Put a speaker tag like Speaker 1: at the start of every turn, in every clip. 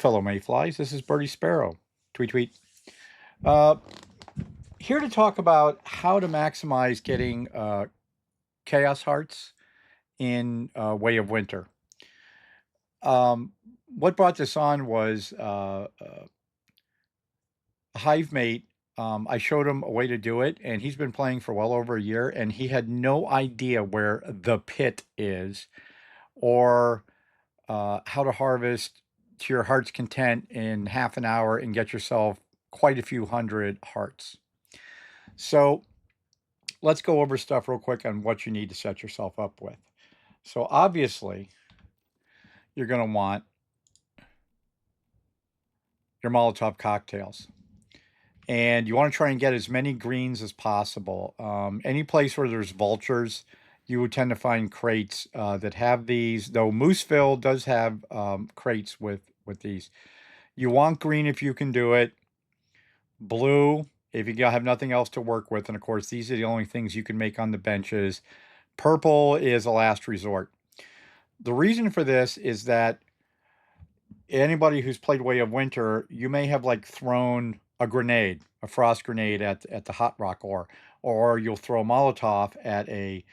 Speaker 1: fellow mayflies. This is Birdie Sparrow. Tweet, tweet. Uh, Here to talk about how to maximize getting chaos hearts in Way of Winter. What brought this on was a hive mate. I showed him a way to do it, and he's been playing for well over a year, and he had no idea where the pit is or how to harvest to your heart's content in half an hour and get yourself quite a few hundred hearts. So let's go over stuff real quick on what you need to set yourself up with. So obviously, you're going to want your Molotov cocktails. And you want to try and get as many greens as possible. Any place where there's vultures, you would tend to find crates that have these, though Mooseville does have crates with these. You want green if you can do it. Blue, if you have nothing else to work with. And of course, these are the only things you can make on the benches. Purple is a last resort. The reason for this is that anybody who's played Way of Winter, you may have like thrown a grenade, a frost grenade at the hot rock ore, or you'll throw a Molotov at a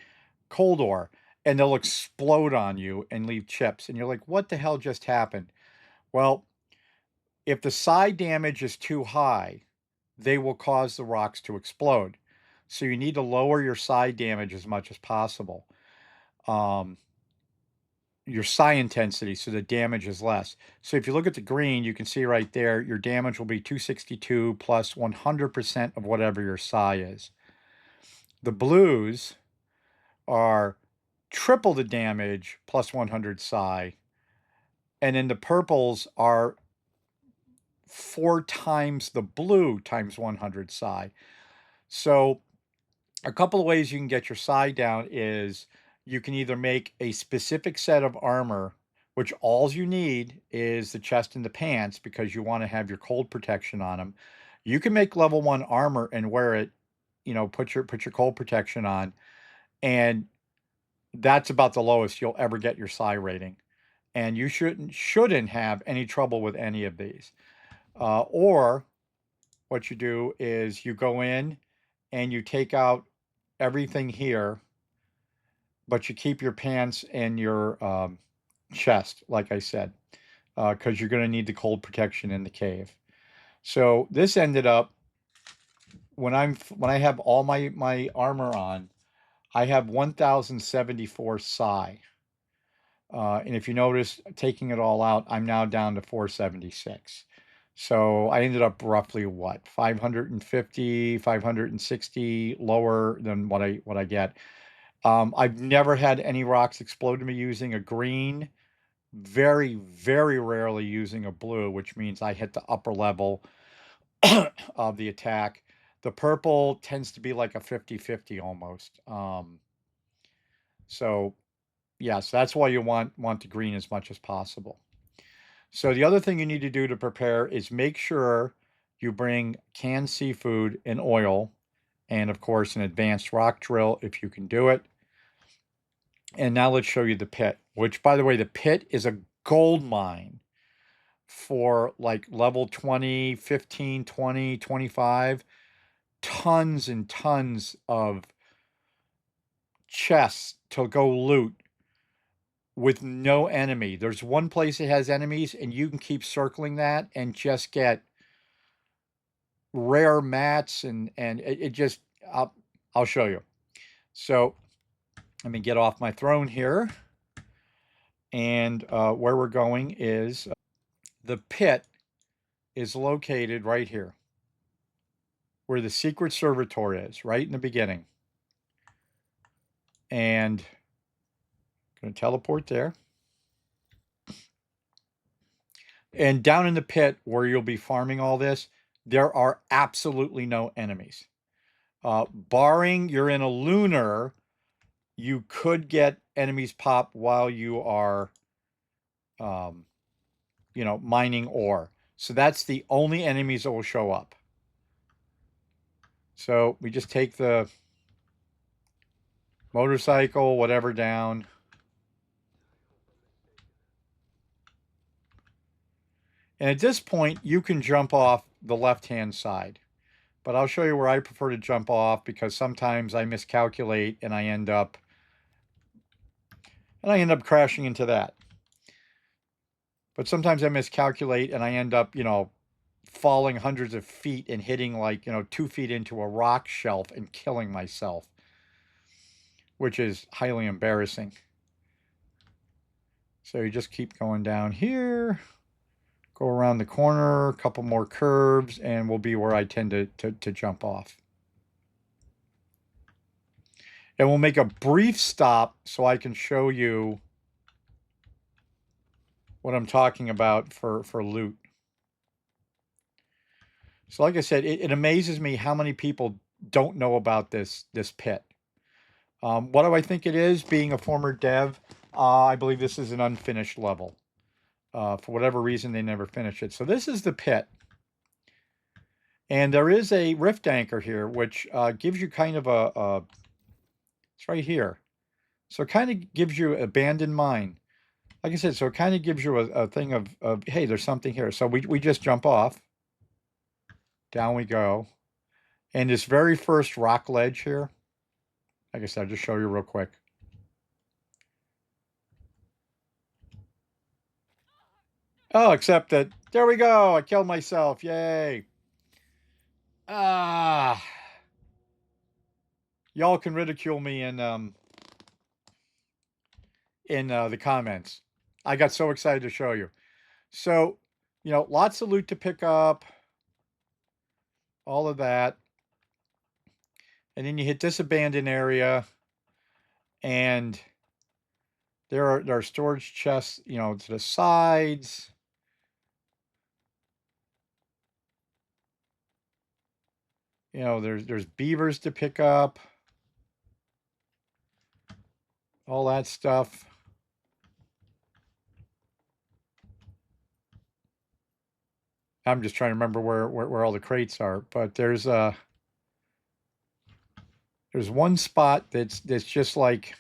Speaker 1: cold ore, and they'll explode on you and leave chips. And you're like, what the hell just happened? Well, if the side damage is too high, they will cause the rocks to explode. So you need to lower your side damage as much as possible. Your psi intensity so the damage is less. So if you look at the green, you can see right there, your damage will be 262 plus 100% of whatever your psi is. The blues are triple the damage plus 100 psi. And then the purples are 4 times the blue times 100 psi. So a couple of ways you can get your psi down is you can either make a specific set of armor, which all you need is the chest and the pants because you want to have your cold protection on them. You can make level 1 armor and wear it, put your cold protection on, and that's about the lowest you'll ever get your psi rating. And you shouldn't have any trouble with any of these. Or what you do is you go in and you take out everything here, but you keep your pants and your chest, like I said, because you're going to need the cold protection in the cave. So this ended up when I have all my armor on, I have 1074 psi. And if you notice, taking it all out, I'm now down to 476. So I ended up roughly what, 550, 560 lower than what I get. I've never had any rocks explode to me using a green, very, very rarely using a blue, which means I hit the upper level of the attack. The purple tends to be like a 50-50 almost. So yes, that's why you want the green as much as possible. So the other thing you need to do to prepare is make sure you bring canned seafood and oil, and of course an advanced rock drill if you can do it. And now let's show you the pit, which, by the way, the pit is a gold mine for like level 20, 15, 20, 25. Tons and tons of chests to go loot with no enemy. There's one place that has enemies, and you can keep circling that and just get rare mats, and it just, I'll show you. So let me get off my throne here. And where we're going is the pit is located right here, where the secret servitor is, right in the beginning. And I'm going to teleport there. And down in the pit where you'll be farming all this, there are absolutely no enemies. Barring you're in a lunar, you could get enemies pop while you are, mining ore. So that's the only enemies that will show up. So we just take the motorcycle, whatever, down. And at this point, you can jump off the left-hand side. But I'll show you where I prefer to jump off because sometimes I miscalculate and I end up crashing into that. But sometimes I miscalculate and I end up, falling hundreds of feet and hitting like, 2 feet into a rock shelf and killing myself, which is highly embarrassing. So you just keep going down here, go around the corner, a couple more curves, and we'll be where I tend to jump off. And we'll make a brief stop so I can show you what I'm talking about for loot. So like I said, it amazes me how many people don't know about this pit. What do I think it is? Being a former dev, I believe this is an unfinished level. For whatever reason, they never finished it. So this is the pit. And there is a rift anchor here, which gives you kind of it's right here. So it kind of gives you abandoned mine. Like I said, so it kind of gives you a thing of, hey, there's something here. So we just jump off. Down we go. And this very first rock ledge here, like I said, I'll just show you real quick. Oh, except that, there we go. I killed myself. Yay. Ah. Y'all can ridicule me in the comments. I got so excited to show you. So, lots of loot to pick up. All of that. And then you hit this abandoned area. And there are storage chests, to the sides. There's beavers to pick up. All that stuff. I'm just trying to remember where all the crates are, but there's one spot that's just like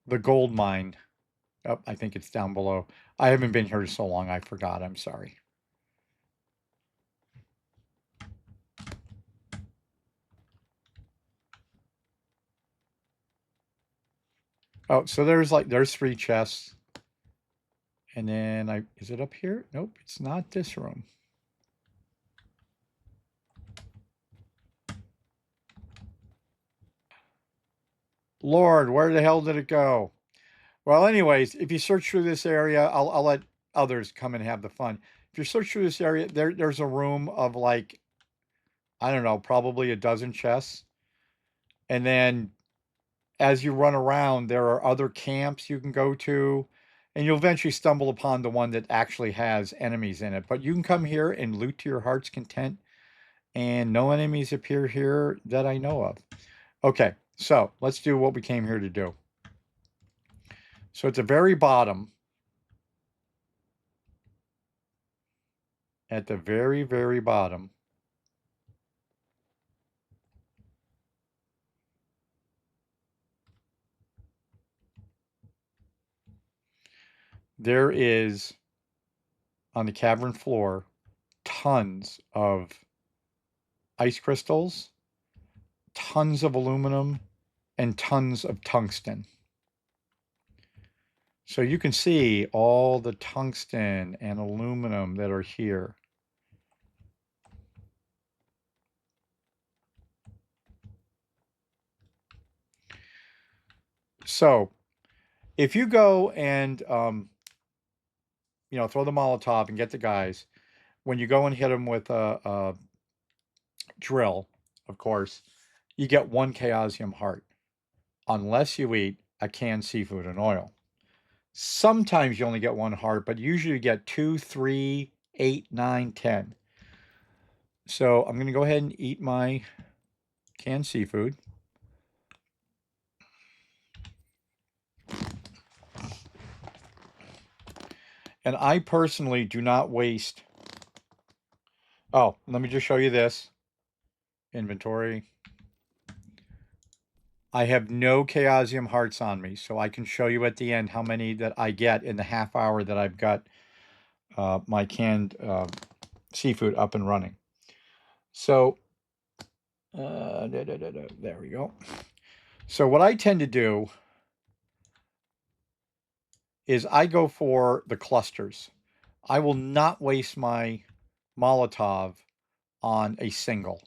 Speaker 1: the gold mine. Oh, I think it's down below. I haven't been here so long, I forgot. I'm sorry. Oh, so there's 3 chests. And then is it up here? Nope, it's not this room. Lord, where the hell did it go? Well, anyways, if you search through this area, I'll let others come and have the fun. If you search through this area, there's a room of like, I don't know, probably a dozen chests. And then as you run around, there are other camps you can go to, and you'll eventually stumble upon the one that actually has enemies in it. But you can come here and loot to your heart's content, and no enemies appear here that I know of. Okay, so let's do what we came here to do. So at the very bottom, at the very, very bottom, there is, on the cavern floor, tons of ice crystals, tons of aluminum, and tons of tungsten. So you can see all the tungsten and aluminum that are here. So if you go and, throw the Molotov and get the guys, when you go and hit them with a drill, of course, you get 1 Chaosium heart, unless you eat a canned seafood and oil. Sometimes you only get 1 heart, but usually you get 2, 3, 8, 9, 10. So I'm going to go ahead and eat my canned seafood. And I personally do not waste. Oh, let me just show you this. Inventory. I have no Chaosium hearts on me, so I can show you at the end how many that I get in the half hour that I've got my canned seafood up and running. So there we go. So what I tend to do is I go for the clusters. I will not waste my Molotov on a single.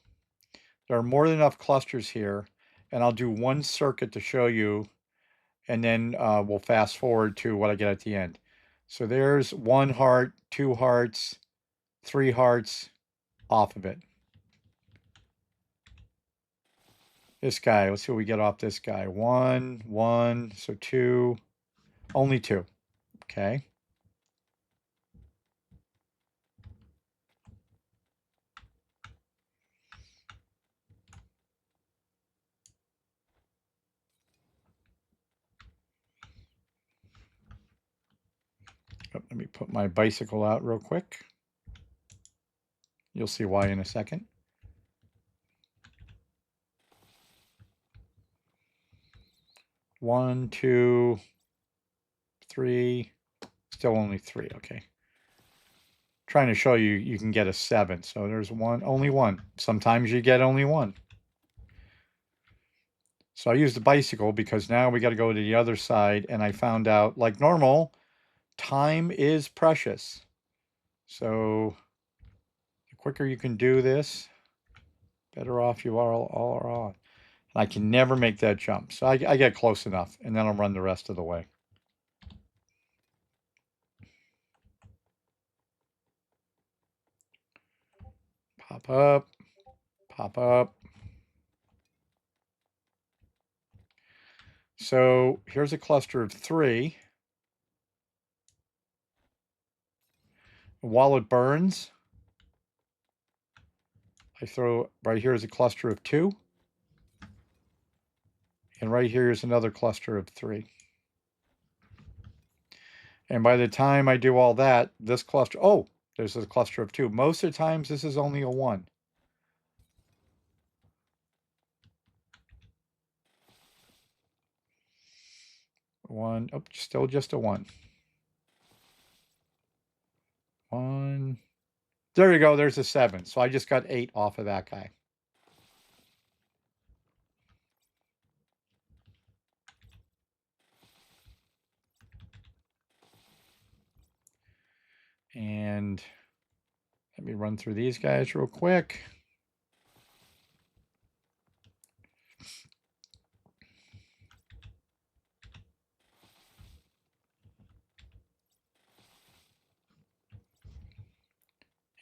Speaker 1: There are more than enough clusters here, and I'll do one circuit to show you, and then we'll fast forward to what I get at the end. So there's 1 heart, 2 hearts, 3 hearts off of it. This guy, let's see what we get off this guy. 1, 1, so 2, only 2. Okay. Oh, let me put my bicycle out real quick. You'll see why in a second. One, 2, 3, still only 3. Okay. Trying to show you you can get a 7. So there's one, only 1. Sometimes you get only 1. So I used the bicycle because now we got to go to the other side, and I found out, like normal, time is precious. So the quicker you can do this, better off you are all on. I can never make that jump. So I get close enough, and then I'll run the rest of the way. Pop up, pop up. So here's a cluster of 3. While it burns, I throw, right here is a cluster of 2. And right here is another cluster of 3. And by the time I do all that, this cluster, oh, there's a cluster of 2. Most of the times, this is only a 1. One, oh, still just a 1. 1. There you go, there's a 7. So I just got 8 off of that guy. And let me run through these guys real quick.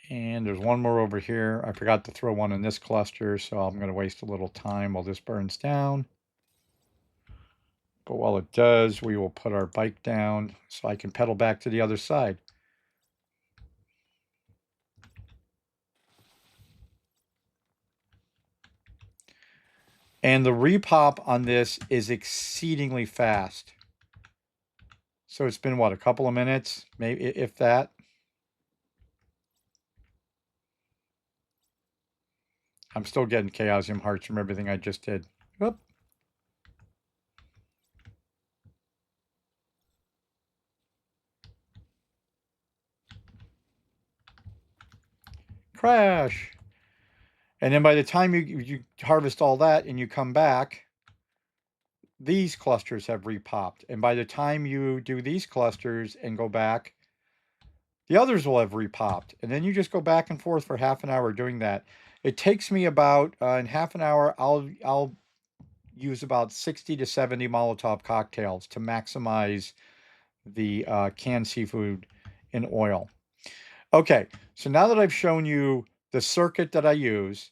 Speaker 1: And there's one more over here. I forgot to throw one in this cluster, so I'm going to waste a little time while this burns down. But while it does, we will put our bike down so I can pedal back to the other side. And the repop on this is exceedingly fast. So it's been, what, a couple of minutes, maybe, if that. I'm still getting Chaosium hearts from everything I just did. Whoop. Crash. And then by the time you harvest all that and you come back, these clusters have repopped. And by the time you do these clusters and go back, the others will have repopped. And then you just go back and forth for half an hour doing that. It takes me about, in half an hour, I'll use about 60 to 70 Molotov cocktails to maximize the canned seafood in oil. Okay, so now that I've shown you the circuit that I use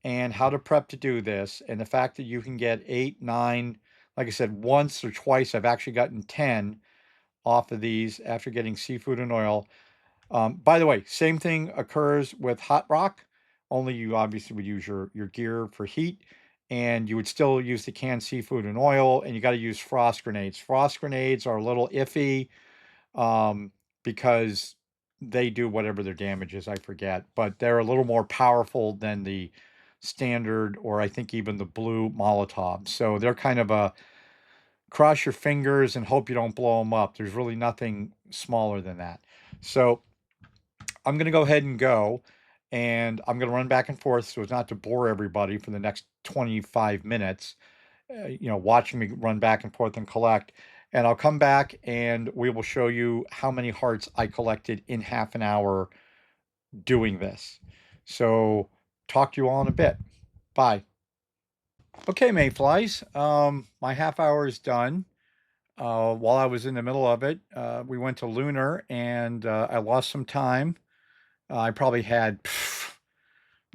Speaker 1: and how to prep to do this, and the fact that you can get 8, 9, like I said, once or twice, I've actually gotten 10 off of these after getting seafood and oil. By the way, same thing occurs with hot rock, only you obviously would use your gear for heat, and you would still use the canned seafood and oil, and you got to use frost grenades. Frost grenades are a little iffy because they do whatever their damage is, I forget, but they're a little more powerful than the standard, or I think even the blue Molotov. So they're kind of a cross your fingers and hope you don't blow them up. There's really nothing smaller than that. So I'm going to go ahead and go, and I'm going to run back and forth so as not to bore everybody for the next 25 minutes, watching me run back and forth and collect. And I'll come back and we will show you how many hearts I collected in half an hour doing this. So, talk to you all in a bit. Bye. Okay, Mayflies. My half hour is done. While I was in the middle of it, we went to Lunar and I lost some time. I probably had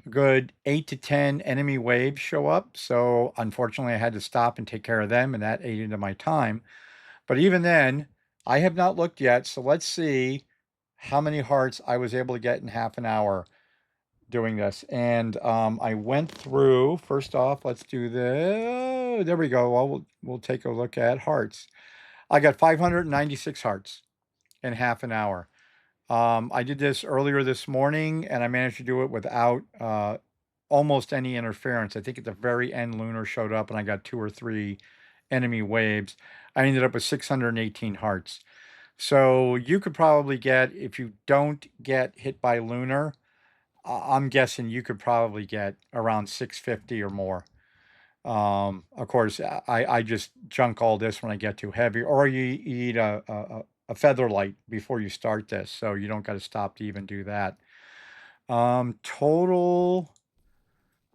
Speaker 1: a good 8 to 10 enemy waves show up. So unfortunately, I had to stop and take care of them, and that ate into my time. But even then, I have not looked yet. So let's see how many hearts I was able to get in half an hour doing this. And I went through, first off, let's do the, there we go. Well, we'll take a look at hearts. I got 596 hearts in half an hour. I did this earlier this morning and I managed to do it without almost any interference. I think at the very end, Lunar showed up and I got 2 or 3 enemy waves. I ended up with 618 hearts. So you could probably get, if you don't get hit by Lunar, I'm guessing you could probably get around 650 or more. Of course, I just junk all this when I get too heavy, or you eat a feather light before you start this, so you don't got to stop to even do that. Total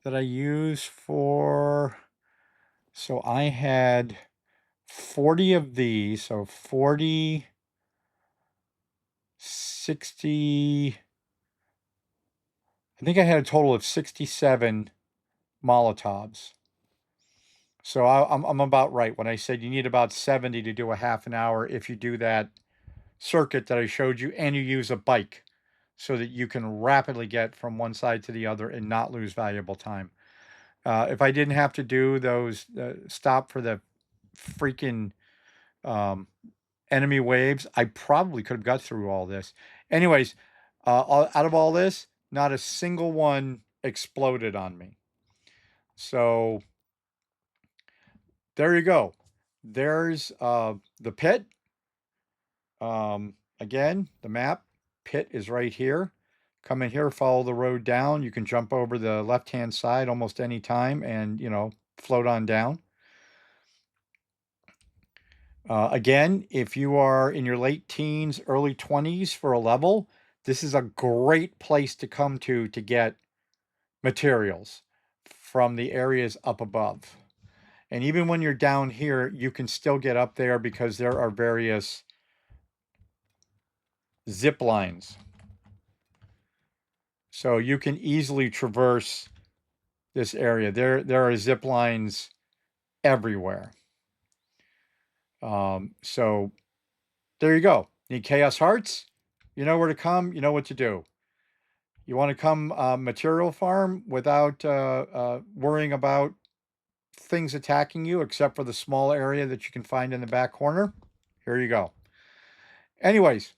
Speaker 1: that I use for, so I had 40 of these, so 40, 60, I think I had a total of 67 Molotovs. So I'm about right when I said you need about 70 to do a half an hour if you do that circuit that I showed you and you use a bike so that you can rapidly get from one side to the other and not lose valuable time. If I didn't have to do those stop for the freaking enemy waves, I probably could have got through all this. Anyways, out of all this, not a single one exploded on me. So there you go. There's the pit. Again, the map pit is right here. Come in here, follow the road down. You can jump over the left-hand side almost any time and, float on down. Again, if you are in your late teens, early 20s for a level, this is a great place to come to get materials from the areas up above. And even when you're down here, you can still get up there because there are various zip lines. So you can easily traverse this area. There are zip lines everywhere. So there you go. Need Chaos Hearts? You know where to come. You know what to do. You want to come material farm without worrying about things attacking you, except for the small area that you can find in the back corner? Here you go. Anyways,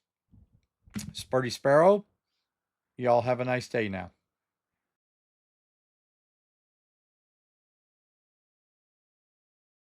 Speaker 1: Spurty Sparrow, y'all have a nice day now.